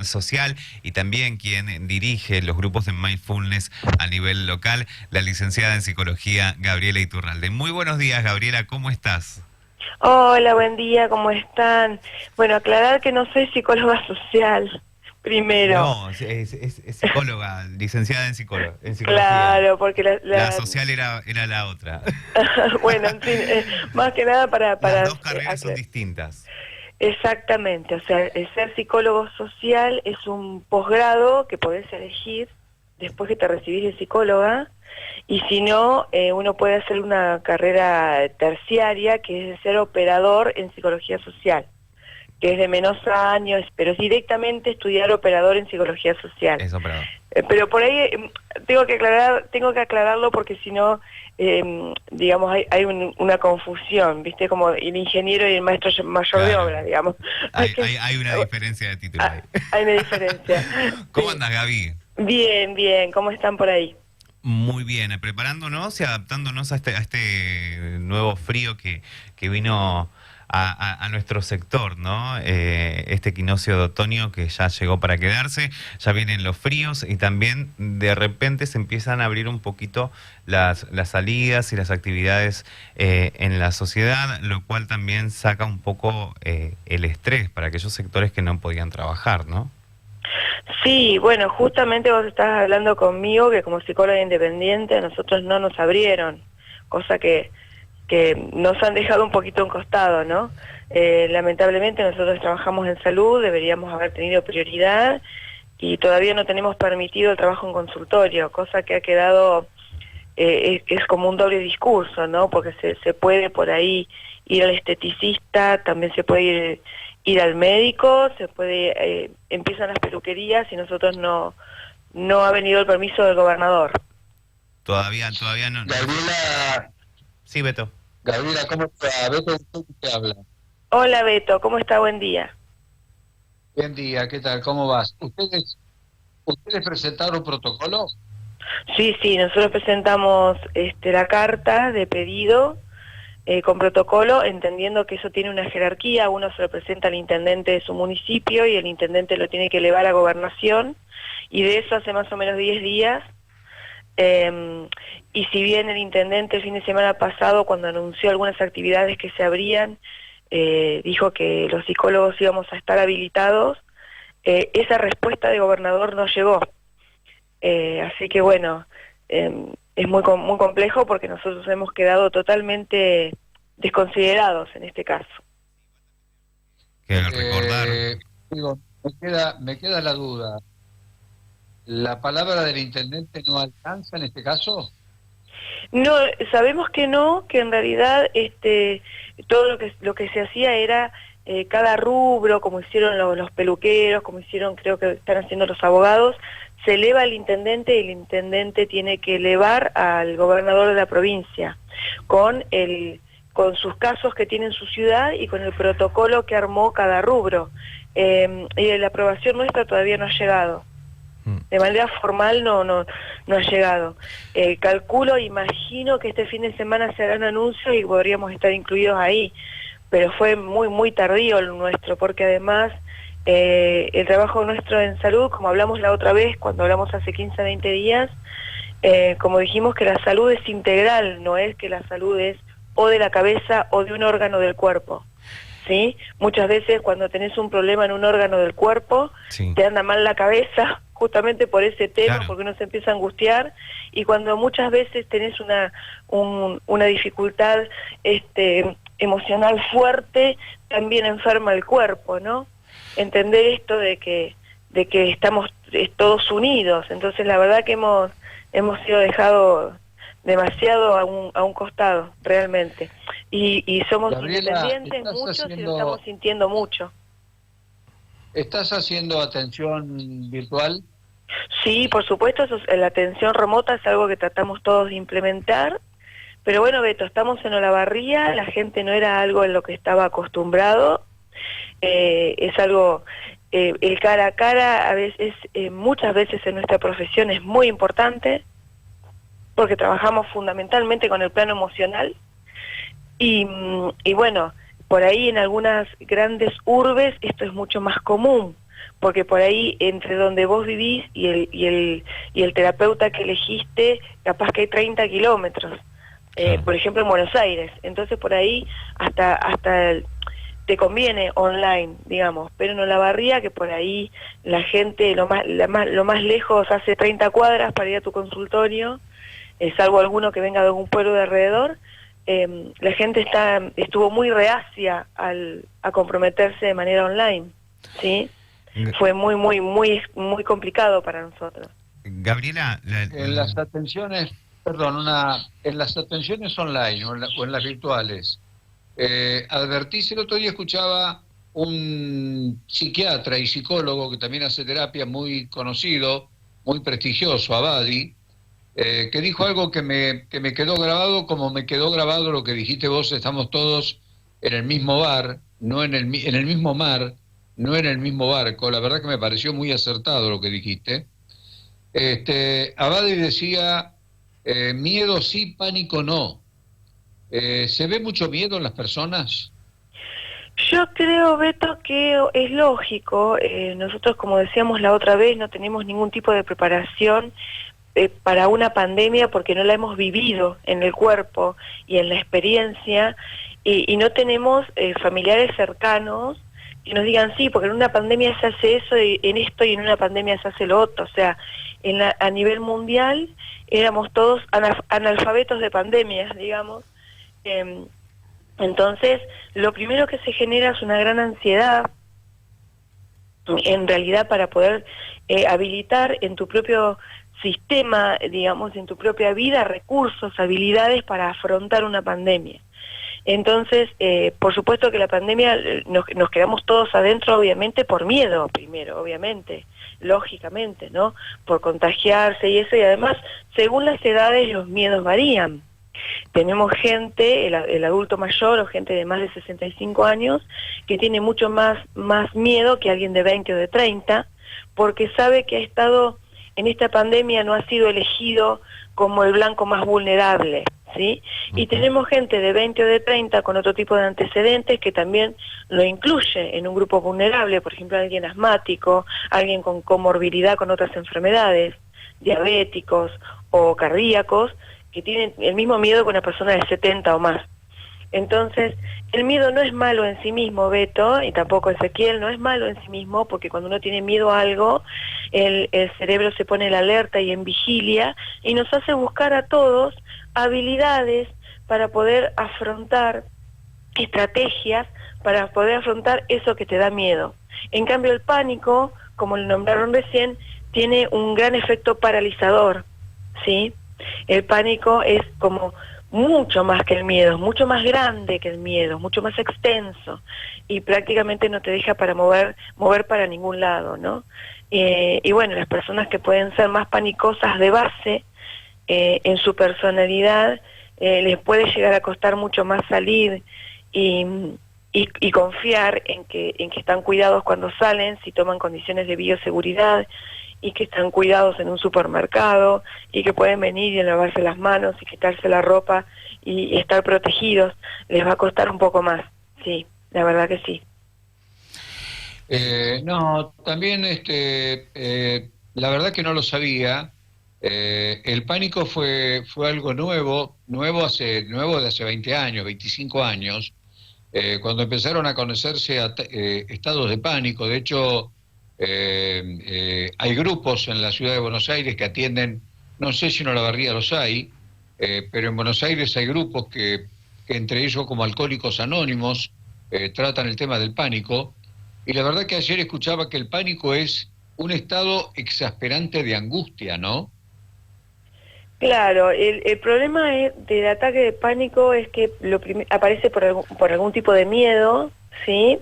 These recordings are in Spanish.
social y también quien dirige los grupos de mindfulness a nivel local, la licenciada en psicología Gabriela Iturralde. Muy buenos días, Gabriela, ¿cómo estás? Hola, buen día, ¿cómo están? Bueno, aclarar que no soy psicóloga social, primero. No, es psicóloga, licenciada en psicología. Claro, porque La social era la otra. bueno, en fin, más que nada Las dos carreras son aclarar. distintas. Exactamente, o sea, el ser psicólogo social es un posgrado que podés elegir después que te recibís de psicóloga, y si no, uno puede hacer una carrera terciaria que es de ser operador en psicología social, que es de menos años, pero es directamente estudiar operador en psicología social. Es operador. Pero por ahí tengo que aclararlo porque si no, digamos, hay una confusión, ¿viste? Como el ingeniero y el maestro mayor de Claro. obra, digamos. Hay una diferencia de título ahí. Hay una diferencia. ¿Cómo andas, Gaby? Bien, bien, ¿cómo están por ahí? Muy bien, preparándonos y adaptándonos a este nuevo frío que vino a nuestro sector, ¿no? Este equinoccio de otoño que ya llegó para quedarse, ya vienen los fríos y también de repente se empiezan a abrir un poquito las salidas y las actividades en la sociedad, lo cual también saca un poco el estrés para aquellos sectores que no podían trabajar, ¿no? Sí, bueno, justamente vos estás hablando conmigo que como psicóloga independiente a nosotros no nos abrieron, cosa que nos han dejado un poquito en costado, ¿no? Lamentablemente nosotros trabajamos en salud, deberíamos haber tenido prioridad y todavía no tenemos permitido el trabajo en consultorio, cosa que ha quedado, es como un doble discurso, ¿no? Porque se puede por ahí ir al esteticista, también se puede ir al médico, se puede, empiezan las peluquerías y nosotros no ha venido el permiso del gobernador. Todavía no. Gabriela, Sí, Beto. Gabriela, ¿cómo está? Beto, ¿usted qué habla? Hola Beto, ¿cómo está? Buen día. Buen día, ¿qué tal? ¿Cómo vas? ¿Ustedes presentaron protocolo? Sí, sí, nosotros presentamos la carta de pedido con protocolo, entendiendo que eso tiene una jerarquía, uno se lo presenta al intendente de su municipio y el intendente lo tiene que elevar a gobernación, y de eso hace más o menos 10 días. Y si bien el intendente el fin de semana pasado, cuando anunció algunas actividades que se abrían, dijo que los psicólogos íbamos a estar habilitados, esa respuesta de gobernador no llegó. Así que bueno, es muy complejo porque nosotros hemos quedado totalmente desconsiderados en este caso. Que recordar. Digo, me queda la duda. ¿La palabra del intendente no alcanza en este caso? No, sabemos que no, que en realidad todo lo que se hacía era cada rubro, como hicieron los peluqueros, como hicieron, creo que están haciendo los abogados, se eleva al intendente y el intendente tiene que elevar al gobernador de la provincia con sus casos que tiene en su ciudad y con el protocolo que armó cada rubro. Y la aprobación nuestra todavía no ha llegado. De manera formal no ha llegado. Calculo, imagino que este fin de semana se hará un anuncio y podríamos estar incluidos ahí, pero fue muy tardío el nuestro, porque además el trabajo nuestro en salud, como hablamos la otra vez, cuando hablamos hace 15, 20 días, como dijimos que la salud es integral, no es que la salud es o de la cabeza o de un órgano del cuerpo. ¿Sí? Muchas veces cuando tenés un problema en un órgano del cuerpo, Sí. te anda mal la cabeza justamente por ese tema, Claro. porque uno se empieza a angustiar, y cuando muchas veces tenés una dificultad emocional fuerte, también enferma el cuerpo, ¿no? Entender esto de que estamos todos unidos. Entonces la verdad que hemos sido dejados demasiado a un costado, realmente. Y somos Gabriela, independientes ¿estás muchos y lo haciendo- estamos sintiendo mucho. ¿Estás haciendo atención virtual? Sí, por supuesto, la atención remota es algo que tratamos todos de implementar, pero bueno, Beto, estamos en Olavarría, la gente no era algo en lo que estaba acostumbrado, es algo, el cara a cara a veces, muchas veces en nuestra profesión es muy importante, porque trabajamos fundamentalmente con el plano emocional, y bueno, por ahí en algunas grandes urbes esto es mucho más común. porque por ahí entre donde vos vivís y el terapeuta que elegiste, capaz que hay 30 kilómetros, por ejemplo en Buenos Aires, entonces por ahí te conviene online, digamos, pero en Olavarría, que por ahí la gente lo más lejos hace 30 cuadras para ir a tu consultorio, salvo alguno que venga de algún pueblo de alrededor, la gente estuvo muy reacia a comprometerse de manera online, ¿sí? Fue muy complicado para nosotros. Gabriela, en las atenciones, en las atenciones online o en las virtuales, advertís, el otro día escuchaba un psiquiatra y psicólogo que también hace terapia muy conocido, muy prestigioso, Abadi, que dijo algo que me quedó grabado, como me quedó grabado lo que dijiste vos: estamos todos en el mismo bar, no en el mismo mar, no en el mismo barco. La verdad que me pareció muy acertado lo que dijiste. Abadi decía, miedo sí, pánico no. ¿Se ve mucho miedo en las personas? Yo creo, Beto, que es lógico. Nosotros, como decíamos la otra vez, no tenemos ningún tipo de preparación para una pandemia porque no la hemos vivido en el cuerpo y en la experiencia, y no tenemos familiares cercanos que nos digan sí, porque en una pandemia se hace eso, en esto, y en una pandemia se hace lo otro. O sea, a nivel mundial éramos todos analfabetos de pandemias, digamos. Entonces, lo primero que se genera es una gran ansiedad, en realidad, para poder habilitar en tu propio sistema, digamos, en tu propia vida, recursos, habilidades para afrontar una pandemia. Entonces, por supuesto que la pandemia nos quedamos todos adentro, obviamente, por miedo primero, obviamente, lógicamente, ¿no? Por contagiarse y eso, y además, según las edades, los miedos varían. Tenemos gente, el adulto mayor o gente de más de 65 años, que tiene mucho más miedo que alguien de 20 o de 30, porque sabe que ha estado en esta pandemia, no ha sido elegido como el blanco más vulnerable, ¿sí? Y tenemos gente de 20 o de 30 con otro tipo de antecedentes que también lo incluye en un grupo vulnerable, por ejemplo, alguien asmático, alguien con comorbilidad con otras enfermedades, diabéticos o cardíacos, que tienen el mismo miedo que una persona de 70 o más. Entonces, el miedo no es malo en sí mismo, Beto, y tampoco Ezequiel, no es malo en sí mismo, porque cuando uno tiene miedo a algo, el cerebro se pone en alerta y en vigilia, y nos hace buscar a todos habilidades para poder afrontar, estrategias para poder afrontar eso que te da miedo. En cambio, el pánico, como lo nombraron recién, tiene un gran efecto paralizador, ¿sí? El pánico es como mucho más que el miedo, mucho más grande que el miedo, mucho más extenso, y prácticamente no te deja para mover para ningún lado, ¿no? Y bueno, las personas que pueden ser más panicosas de base, en su personalidad, les puede llegar a costar mucho más salir y confiar en que están cuidados cuando salen, si toman condiciones de bioseguridad, y que están cuidados en un supermercado, y que pueden venir y lavarse las manos y quitarse la ropa y estar protegidos. Les va a costar un poco más, sí, la verdad que sí. No, también la verdad que no lo sabía. El pánico fue algo nuevo de hace 20 años, 25 años, cuando empezaron a conocerse estados de pánico. De hecho, hay grupos en la ciudad de Buenos Aires que atienden, no sé si en Olavarría los hay, pero en Buenos Aires hay grupos que entre ellos, como Alcohólicos Anónimos, tratan el tema del pánico. Y la verdad que ayer escuchaba que el pánico es un estado exasperante de angustia, ¿no? Claro, el problema del ataque de pánico es que aparece por algún tipo de miedo, ¿sí?,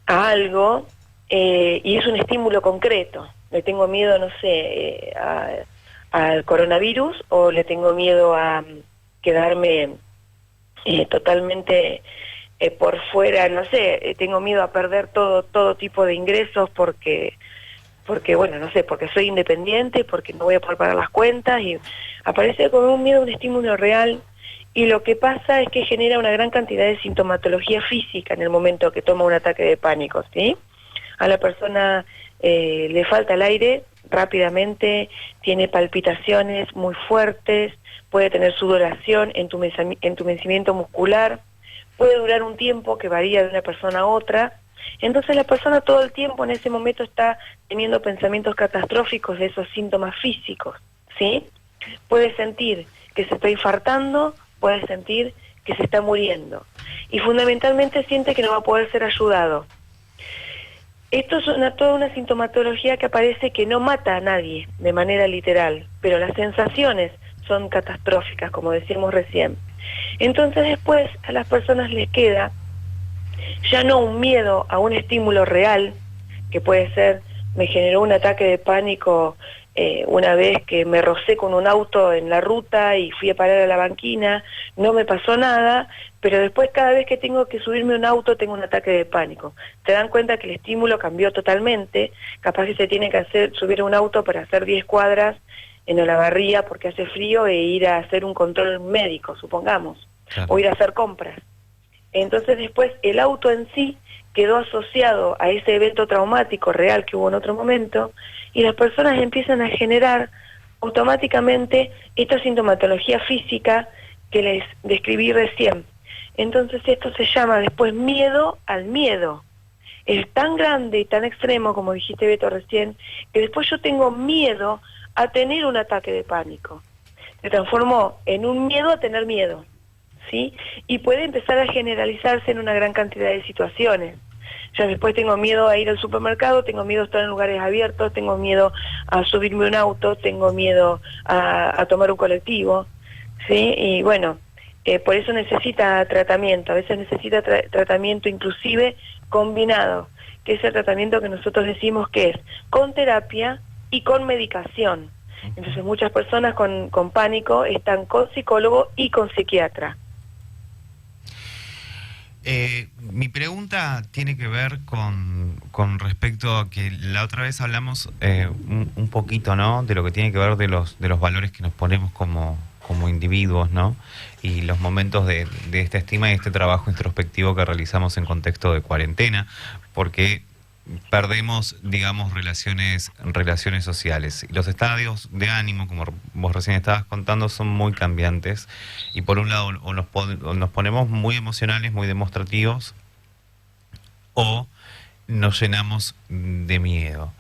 a algo, y es un estímulo concreto. Le tengo miedo, no sé, al coronavirus, o le tengo miedo a quedarme totalmente por fuera, no sé, tengo miedo a perder todo tipo de ingresos porque bueno, no sé, porque soy independiente, porque no voy a poder pagar las cuentas, y aparece como un miedo, un estímulo real, y lo que pasa es que genera una gran cantidad de sintomatología física en el momento que toma un ataque de pánico, ¿sí? a la persona le falta el aire rápidamente, tiene palpitaciones muy fuertes, puede tener sudoración, entumecimiento muscular, puede durar un tiempo que varía de una persona a otra. Entonces la persona todo el tiempo en ese momento está teniendo pensamientos catastróficos de esos síntomas físicos, ¿sí? Puede sentir que se está infartando, puede sentir que se está muriendo y fundamentalmente siente que no va a poder ser ayudado. Esto es toda una sintomatología que aparece que no mata a nadie de manera literal, pero las sensaciones son catastróficas, como decíamos recién. Entonces después a las personas les queda ya no un miedo a un estímulo real, que puede ser, me generó un ataque de pánico una vez que me rocé con un auto en la ruta y fui a parar a la banquina, no me pasó nada, pero después cada vez que tengo que subirme a un auto tengo un ataque de pánico. Te dan cuenta que el estímulo cambió totalmente, capaz que se tiene que subir a un auto para hacer 10 cuadras en Olavarría porque hace frío e ir a hacer un control médico, supongamos, claro, o ir a hacer compras. Entonces después el auto en sí quedó asociado a ese evento traumático real que hubo en otro momento y las personas empiezan a generar automáticamente esta sintomatología física que les describí recién. Entonces esto se llama después miedo al miedo. Es tan grande y tan extremo, como dijiste Beto recién, que después yo tengo miedo a tener un ataque de pánico. Se transformó en un miedo a tener miedo, ¿sí? Y puede empezar a generalizarse en una gran cantidad de situaciones. Ya después tengo miedo a ir al supermercado, tengo miedo a estar en lugares abiertos, tengo miedo a subirme a un auto, tengo miedo a tomar un colectivo, ¿sí? Y bueno, por eso necesita tratamiento, a veces necesita tratamiento inclusive combinado, que es el tratamiento que nosotros decimos que es con terapia y con medicación. Entonces muchas personas con pánico están con psicólogo y con psiquiatra. Mi pregunta tiene que ver con respecto a que la otra vez hablamos un poquito, ¿no?, de lo que tiene que ver de los valores que nos ponemos como individuos, ¿no?, y los momentos de esta estima y este trabajo introspectivo que realizamos en contexto de cuarentena, porque perdemos, digamos, relaciones sociales. Y los estadios de ánimo, como vos recién estabas contando, son muy cambiantes. Y por un lado, o nos ponemos muy emocionales, muy demostrativos, o nos llenamos de miedo.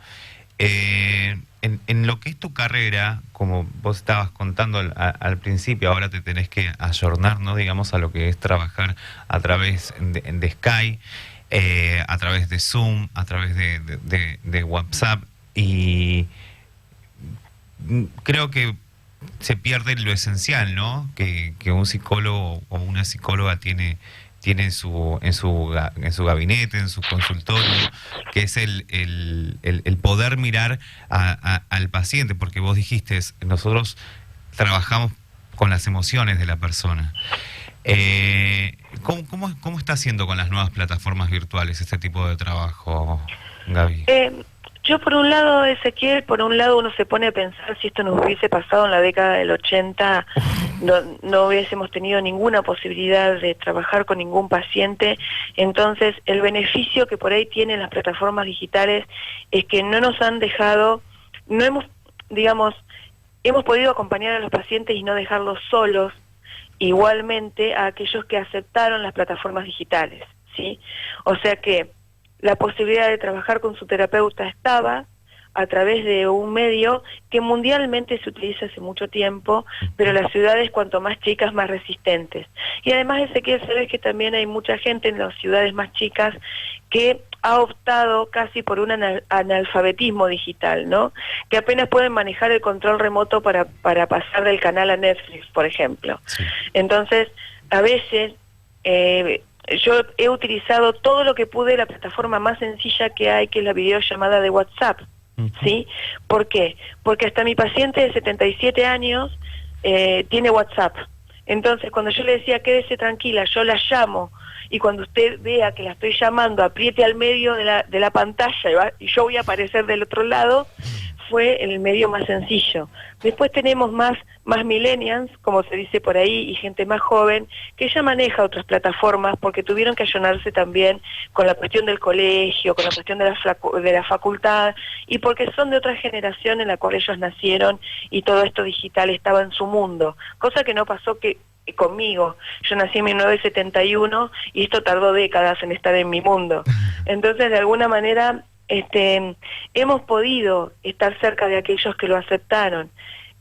En lo que es tu carrera, como vos estabas contando al principio, ahora te tenés que ayornar, ¿no?, digamos, a lo que es trabajar a través de Skype, a través de Zoom, a través de WhatsApp, y creo que se pierde lo esencial, ¿no?, que un psicólogo o una psicóloga tiene en su gabinete, en su consultorio, que es el poder mirar al paciente, porque vos dijiste, nosotros trabajamos con las emociones de la persona. ¿Cómo está haciendo con las nuevas plataformas virtuales este tipo de trabajo, Gaby? Yo por un lado, Ezequiel, por un lado uno se pone a pensar si esto nos hubiese pasado en la década del 80, no hubiésemos tenido ninguna posibilidad de trabajar con ningún paciente. Entonces el beneficio que por ahí tienen las plataformas digitales es que no nos han dejado, no hemos, digamos, hemos podido acompañar a los pacientes y no dejarlos solos, igualmente a aquellos que aceptaron las plataformas digitales, ¿sí? O sea que la posibilidad de trabajar con su terapeuta estaba a través de un medio que mundialmente se utiliza hace mucho tiempo, pero las ciudades cuanto más chicas más resistentes. Y además, Ezequiel, sabes que también hay mucha gente en las ciudades más chicas que ha optado casi por un analfabetismo digital, ¿no?, que apenas pueden manejar el control remoto para pasar del canal a Netflix, por ejemplo. Sí. Entonces, a veces yo he utilizado todo lo que pude, la plataforma más sencilla que hay, que es la videollamada de WhatsApp, ¿sí? ¿Por qué? Porque hasta mi paciente de 77 años tiene WhatsApp. Entonces, cuando yo le decía, quédese tranquila, yo la llamo, y cuando usted vea que la estoy llamando, apriete al medio de la pantalla y yo voy a aparecer del otro lado, fue el medio más sencillo. Después tenemos más millennials, como se dice por ahí, y gente más joven, que ya maneja otras plataformas porque tuvieron que allanarse también con la cuestión del colegio, con la cuestión de la facultad, y porque son de otra generación en la cual ellos nacieron y todo esto digital estaba en su mundo, cosa que no pasó conmigo. Yo nací en 1971 y esto tardó décadas en estar en mi mundo. Entonces, de alguna manera, hemos podido estar cerca de aquellos que lo aceptaron.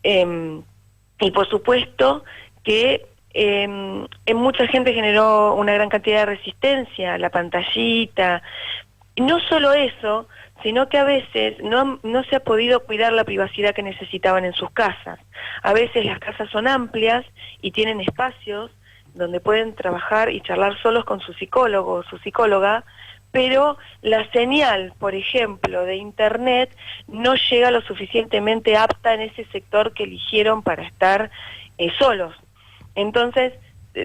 Y por supuesto que en mucha gente generó una gran cantidad de resistencia, la pantallita. Y no solo eso, sino que a veces no se ha podido cuidar la privacidad que necesitaban en sus casas. A veces las casas son amplias y tienen espacios donde pueden trabajar y charlar solos con su psicólogo o su psicóloga, pero la señal, por ejemplo, de internet no llega lo suficientemente apta en ese sector que eligieron para estar solos. Entonces,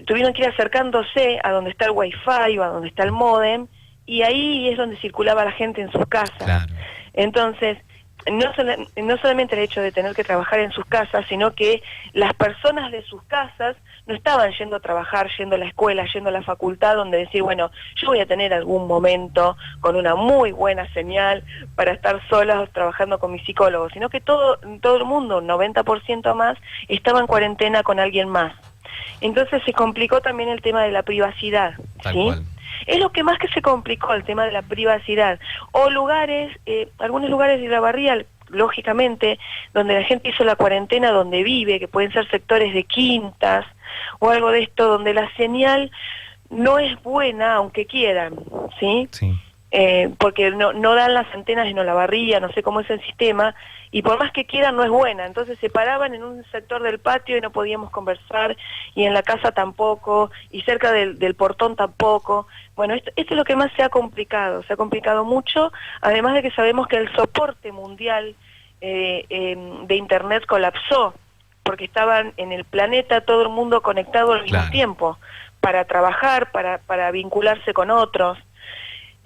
tuvieron que ir acercándose a donde está el wifi o a donde está el módem, y ahí es donde circulaba la gente en sus casas. Claro. Entonces, no solamente el hecho de tener que trabajar en sus casas, sino que las personas de sus casas no estaban yendo a trabajar, yendo a la escuela, yendo a la facultad, donde decir, bueno, yo voy a tener algún momento con una muy buena señal para estar solas trabajando con mi psicólogo, sino que todo el mundo, un 90% más, estaba en cuarentena con alguien más. Entonces se complicó también el tema de la privacidad, Tal ¿sí? cual. Es lo que más que se complicó, el tema de la privacidad. O lugares, algunos lugares de la barrial, lógicamente, donde la gente hizo la cuarentena donde vive, que pueden ser sectores de quintas, o algo de esto, donde la señal no es buena, aunque quieran, ¿sí? Sí. Porque no dan las antenas en Olavarría, no sé cómo es el sistema, y por más que quieran no es buena. Entonces se paraban en un sector del patio y no podíamos conversar, y en la casa tampoco, y cerca del portón tampoco. Bueno, esto es lo que más se ha complicado mucho, además de que sabemos que el soporte mundial de internet colapsó, porque estaban en el planeta todo el mundo conectado al mismo tiempo, para trabajar, para vincularse con otros.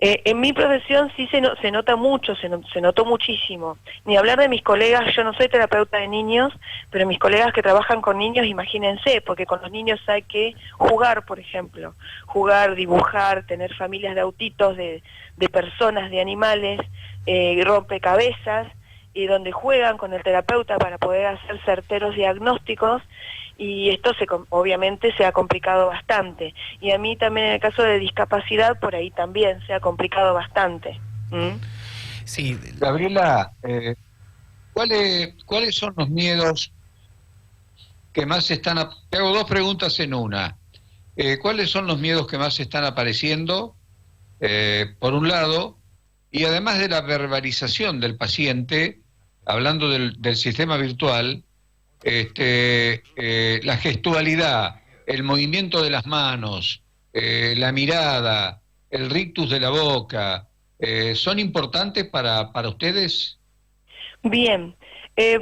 En mi profesión sí se nota mucho, se notó muchísimo. Ni hablar de mis colegas, yo no soy terapeuta de niños, pero mis colegas que trabajan con niños, imagínense, porque con los niños hay que jugar, por ejemplo. Jugar, dibujar, tener familias de autitos, de personas, de animales, rompecabezas, y donde juegan con el terapeuta para poder hacer certeros diagnósticos, y esto obviamente se ha complicado bastante. Y a mí también en el caso de discapacidad, por ahí también se ha complicado bastante. Sí. Gabriela, ¿cuáles son los miedos que más están... Te hago dos preguntas en una. ¿Cuáles son los miedos que más están apareciendo, por un lado, y además de la verbalización del paciente, hablando del sistema virtual, la gestualidad, el movimiento de las manos, la mirada, el rictus de la boca, ¿son importantes para ustedes? Bien,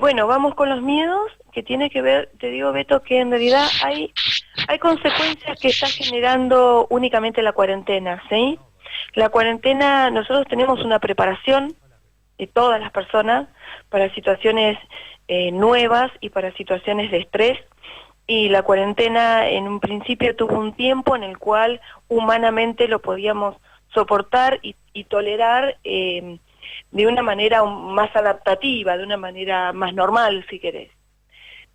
bueno, vamos con los miedos, que tiene que ver, te digo, Beto, que en realidad hay consecuencias que está generando únicamente la cuarentena, ¿sí? La cuarentena, nosotros tenemos una preparación de todas las personas para situaciones nuevas y para situaciones de estrés, y la cuarentena en un principio tuvo un tiempo en el cual humanamente lo podíamos soportar y tolerar de una manera más adaptativa, de una manera más normal, si querés.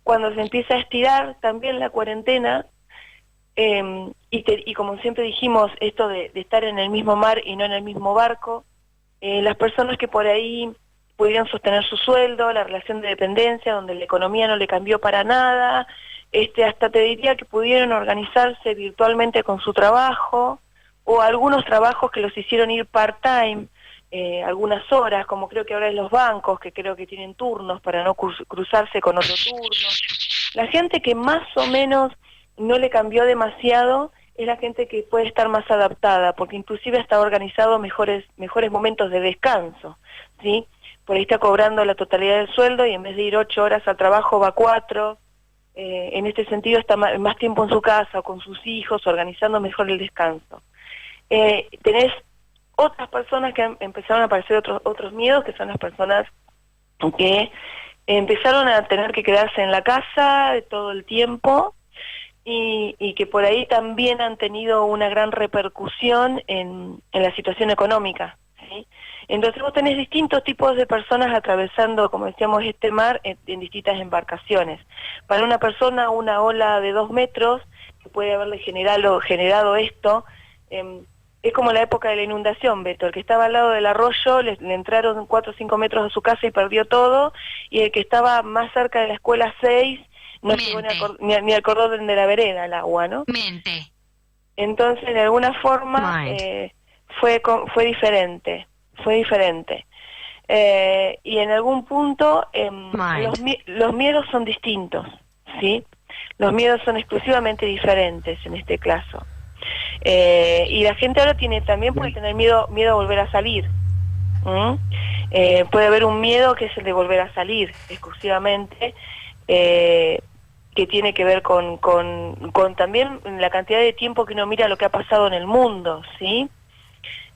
Cuando se empieza a estirar también la cuarentena, y como siempre dijimos, esto de estar en el mismo mar y no en el mismo barco, las personas que por ahí pudieron sostener su sueldo, la relación de dependencia, donde la economía no le cambió para nada, hasta te diría que pudieron organizarse virtualmente con su trabajo, o algunos trabajos que los hicieron ir part-time, algunas horas, como creo que ahora en los bancos, que creo que tienen turnos para no cruzarse con otro turno. La gente que más o menos no le cambió demasiado es la gente que puede estar más adaptada, porque inclusive está organizado mejores momentos de descanso, ¿sí? Por ahí está cobrando la totalidad del sueldo y en vez de ir 8 horas al trabajo va 4. En este sentido está más tiempo en su casa o con sus hijos, organizando mejor el descanso. Tenés otras personas que empezaron a aparecer otros miedos, que son las personas que empezaron a tener que quedarse en la casa todo el tiempo y que por ahí también han tenido una gran repercusión en la situación económica, ¿sí? Entonces vos tenés distintos tipos de personas atravesando, como decíamos, este mar en distintas embarcaciones. Para una persona, una ola de 2 metros, que puede haberle generado esto, es como la época de la inundación, Beto. El que estaba al lado del arroyo le entraron 4 o 5 metros a su casa y perdió todo, y el que estaba más cerca de la escuela 6 no llegó ni al cordón de la vereda el agua, ¿no? Entonces, de alguna forma, fue diferente. Y en algún punto los miedos son distintos, ¿sí? Los miedos son exclusivamente diferentes en este caso. Y la gente ahora puede tener miedo a volver a salir. Puede haber un miedo que es el de volver a salir exclusivamente, que tiene que ver con también la cantidad de tiempo que uno mira lo que ha pasado en el mundo, ¿sí?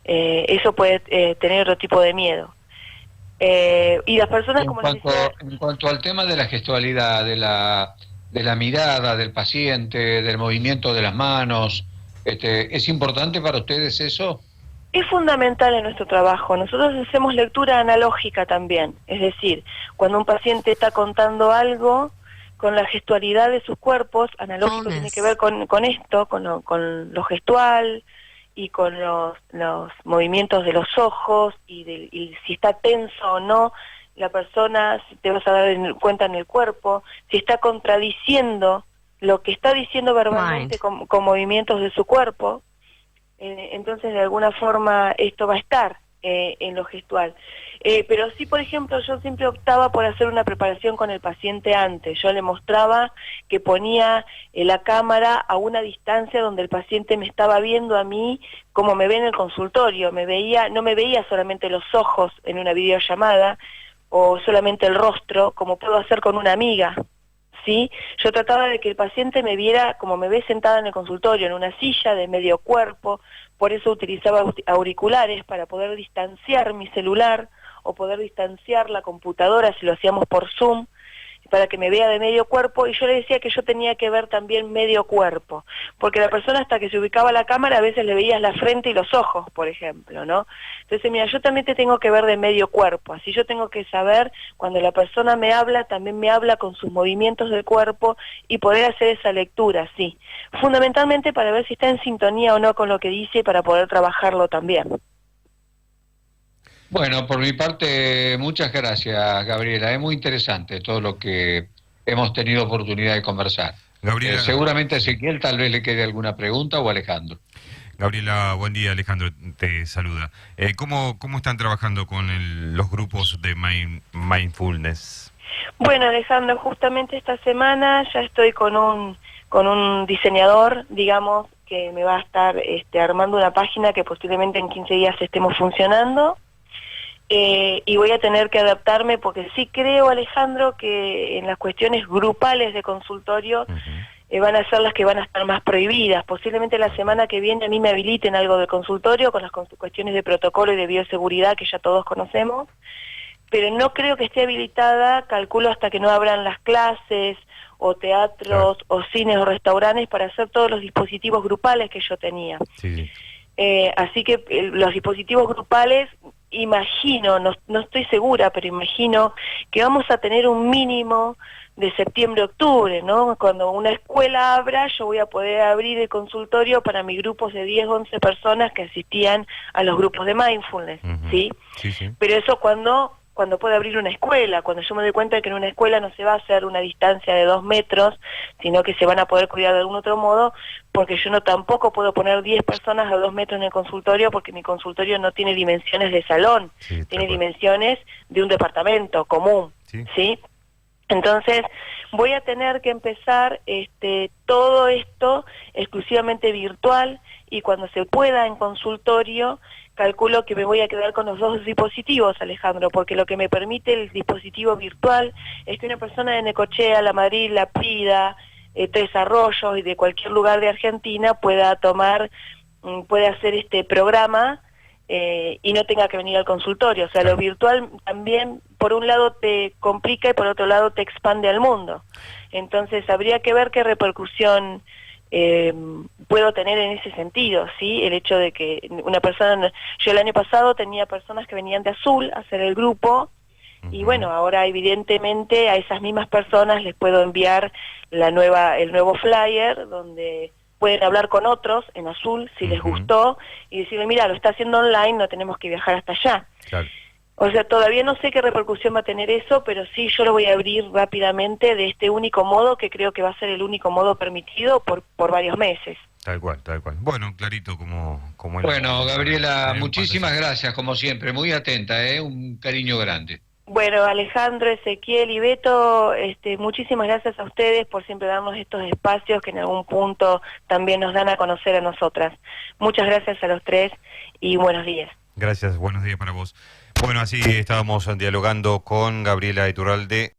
Eso puede tener otro tipo de miedo. Y las personas, en cuanto al tema de la gestualidad, de la mirada del paciente, del movimiento de las manos, ¿es importante para ustedes eso? Es fundamental en nuestro trabajo. Nosotros hacemos lectura analógica también, es decir, cuando un paciente está contando algo, con la gestualidad de sus cuerpos, analógico tiene que ver con esto, con lo gestual y con los movimientos de los ojos y si está tenso o no la persona, si te vas a dar cuenta en el cuerpo, si está contradiciendo lo que está diciendo verbalmente con movimientos de su cuerpo. Entonces de alguna forma esto va a estar en lo gestual. Pero sí, por ejemplo, yo siempre optaba por hacer una preparación con el paciente antes. Yo le mostraba que ponía la cámara a una distancia donde el paciente me estaba viendo a mí como me ve en el consultorio. No me veía solamente los ojos en una videollamada o solamente el rostro, como puedo hacer con una amiga, ¿sí? Yo trataba de que el paciente me viera como me ve sentada en el consultorio, en una silla de medio cuerpo. Por eso utilizaba auriculares para poder distanciar mi celular o poder distanciar la computadora si lo hacíamos por Zoom, para que me vea de medio cuerpo, y yo le decía que yo tenía que ver también medio cuerpo, porque la persona hasta que se ubicaba la cámara a veces le veías la frente y los ojos, por ejemplo, ¿no? Entonces, mira, yo también te tengo que ver de medio cuerpo, así yo tengo que saber cuando la persona me habla, también me habla con sus movimientos del cuerpo y poder hacer esa lectura, sí. Fundamentalmente para ver si está en sintonía o no con lo que dice y para poder trabajarlo también. Bueno, por mi parte, muchas gracias, Gabriela. Es muy interesante todo lo que hemos tenido oportunidad de conversar. Gabriela, seguramente a Ezequiel tal vez le quede alguna pregunta o Alejandro. Gabriela, buen día. Alejandro te saluda. ¿Cómo están trabajando con los grupos de Mindfulness? Bueno, Alejandro, justamente esta semana ya estoy con un diseñador, digamos, que me va a estar armando una página que posiblemente en 15 días estemos funcionando. Y voy a tener que adaptarme porque sí creo, Alejandro, que en las cuestiones grupales de consultorio van a ser las que van a estar más prohibidas. Posiblemente la semana que viene a mí me habiliten algo de consultorio con las cuestiones de protocolo y de bioseguridad que ya todos conocemos, pero no creo que esté habilitada, calculo, hasta que no abran las clases o teatros o cines o restaurantes para hacer todos los dispositivos grupales que yo tenía. Sí. Así que los dispositivos grupales, imagino, no estoy segura, pero imagino que vamos a tener un mínimo de septiembre-octubre, ¿no? Cuando una escuela abra, yo voy a poder abrir el consultorio para mis grupos de 10, 11 personas que asistían a los grupos de mindfulness, ¿sí? Sí. Pero eso cuando pueda abrir una escuela, cuando yo me doy cuenta de que en una escuela no se va a hacer una distancia de 2 metros, sino que se van a poder cuidar de algún otro modo, porque yo tampoco puedo poner 10 personas a 2 metros en el consultorio, porque mi consultorio no tiene dimensiones de salón, tiene dimensiones de un departamento común, ¿sí? Entonces, voy a tener que empezar todo esto exclusivamente virtual, y cuando se pueda en consultorio, calculo que me voy a quedar con los 2 dispositivos, Alejandro, porque lo que me permite el dispositivo virtual es que una persona de Necochea, La Madrid, La Prida, Tres Arroyos y de cualquier lugar de Argentina puede hacer este programa y no tenga que venir al consultorio. O sea, lo virtual también, por un lado, te complica y por otro lado te expande al mundo. Entonces, habría que ver qué repercusión puedo tener en ese sentido, ¿sí? El hecho de que una persona... Yo el año pasado tenía personas que venían de Azul a hacer el grupo, y bueno, ahora evidentemente a esas mismas personas les puedo enviar el nuevo flyer, donde pueden hablar con otros en Azul, si les gustó, y decirle, mira, lo está haciendo online, no tenemos que viajar hasta allá. Claro. O sea, todavía no sé qué repercusión va a tener eso, pero sí yo lo voy a abrir rápidamente de este único modo, que creo que va a ser el único modo permitido por varios meses. Tal cual, tal cual. Bueno, clarito como el... Bueno, Gabriela, muchísimas gracias, como siempre, muy atenta, un cariño grande. Bueno, Alejandro, Ezequiel y Beto, muchísimas gracias a ustedes por siempre darnos estos espacios que en algún punto también nos dan a conocer a nosotras. Muchas gracias a los tres y buenos días. Gracias, buenos días para vos. Bueno, así estábamos dialogando con Gabriela Iturralde.